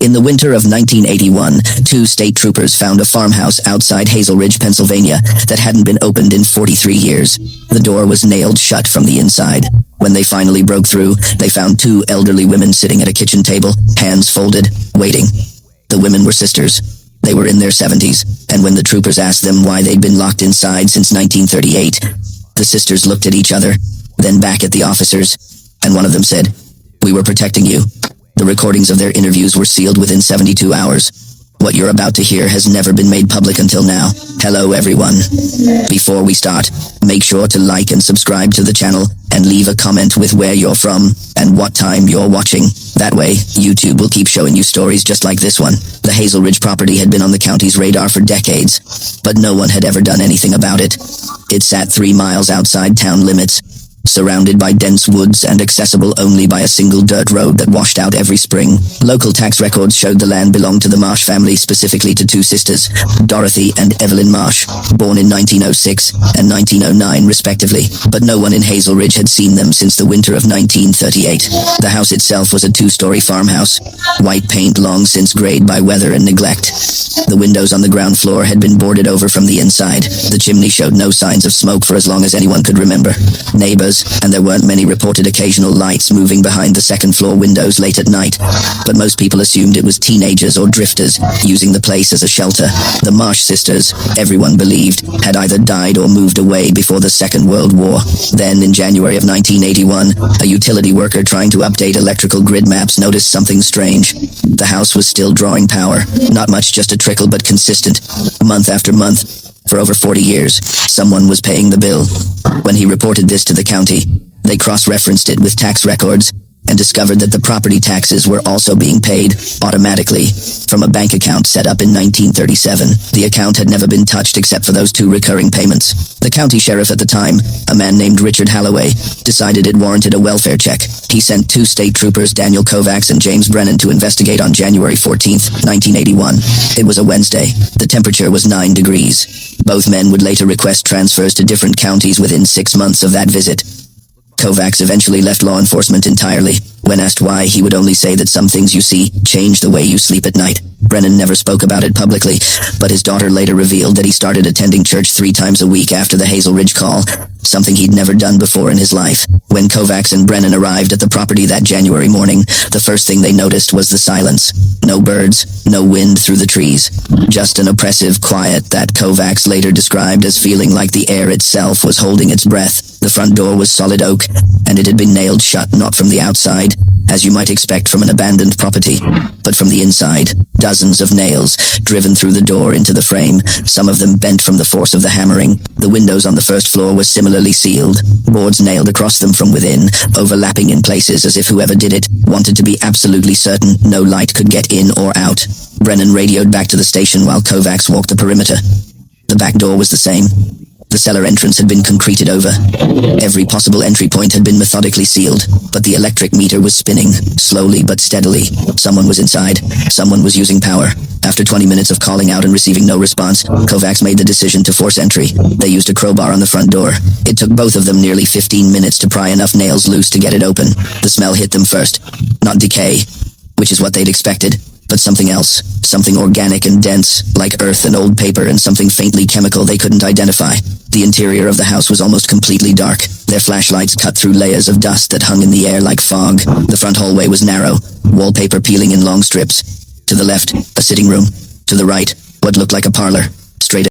In the winter of 1981, two state troopers found a farmhouse outside Hazel Ridge, Pennsylvania, that hadn't been opened in 43 years. The door was nailed shut from the inside. When they finally broke through, they found two elderly women sitting at a kitchen table, hands folded, waiting. The women were sisters. They were in their 70s, and when the troopers asked them why they'd been locked inside since 1938, the sisters looked at each other, then back at the officers, and one of them said, "We were protecting you." The recordings of their interviews were sealed within 72 hours. What you're about to hear has never been made public until now. Hello, everyone. Before we start, make sure to like and subscribe to the channel, and leave a comment with where you're from and what time you're watching. That way, YouTube will keep showing you stories just like this one. The Hazel Ridge property had been on the county's radar for decades, but no one had ever done anything about it. It sat 3 miles outside town limits, surrounded by dense woods and accessible only by a single dirt road that washed out every spring. Local tax records showed the land belonged to the Marsh family, specifically to two sisters, Dorothy and Evelyn Marsh, born in 1906 and 1909 respectively, but no one in Hazel Ridge had seen them since the winter of 1938. The house itself was a 2-story farmhouse, white paint long since grayed by weather and neglect. The windows on the ground floor had been boarded over from the inside. The chimney showed no signs of smoke for as long as anyone could remember. Neighbors, and there weren't many, reported occasional lights moving behind the second-floor windows late at night, but most people assumed it was teenagers or drifters using the place as a shelter. The Marsh sisters, everyone believed, had either died or moved away before the Second World War. Then, in January of 1981, a utility worker trying to update electrical grid maps noticed something strange. The house was still drawing power. Not much, just a trickle, but consistent. Month after month. For over 40 years, someone was paying the bill. When he reported this to the county, they cross-referenced it with tax records and discovered that the property taxes were also being paid automatically from a bank account set up in 1937. The account had never been touched except for those 2 recurring payments. The county sheriff at the time, a man named Richard Halloway, decided it warranted a welfare check. He sent 2 state troopers, Daniel Kovacs and James Brennan, to investigate on January 14th, 1981. It was a Wednesday. The temperature was 9 degrees. Both men would later request transfers to different counties within 6 months of that visit. Kovacs eventually left law enforcement entirely. When asked why, he would only say that some things you see change the way you sleep at night. Brennan never spoke about it publicly, but his daughter later revealed that he started attending church 3 times a week after the Hazel Ridge call, something he'd never done before in his life. When Kovacs and Brennan arrived at the property that January morning, the first thing they noticed was the silence. No birds, no wind through the trees. Just an oppressive quiet that Kovacs later described as feeling like the air itself was holding its breath. The front door was solid oak, and it had been nailed shut not from the outside, as you might expect from an abandoned property, but from the inside. Dozens of nails driven through the door into the frame, some of them bent from the force of the hammering. The windows on the first floor were similarly sealed, boards nailed across them from within, overlapping in places as if whoever did it wanted to be absolutely certain no light could get in or out. Brennan radioed back to the station while Kovacs walked the perimeter. The back door was the same. The cellar entrance had been concreted over. Every possible entry point had been methodically sealed, but the electric meter was spinning, slowly but steadily. Someone was inside. Someone was using power. After 20 minutes of calling out and receiving no response, Kovacs made the decision to force entry. They used a crowbar on the front door. It took both of them nearly 15 minutes to pry enough nails loose to get it open. The smell hit them first. Not decay, which is what they'd expected, but something else. Something organic and dense, like earth and old paper, and something faintly chemical they couldn't identify. The interior of the house was almost completely dark. Their flashlights cut through layers of dust that hung in the air like fog. The front hallway was narrow, wallpaper peeling in long strips. To the left, a sitting room. To the right, what looked like a parlor.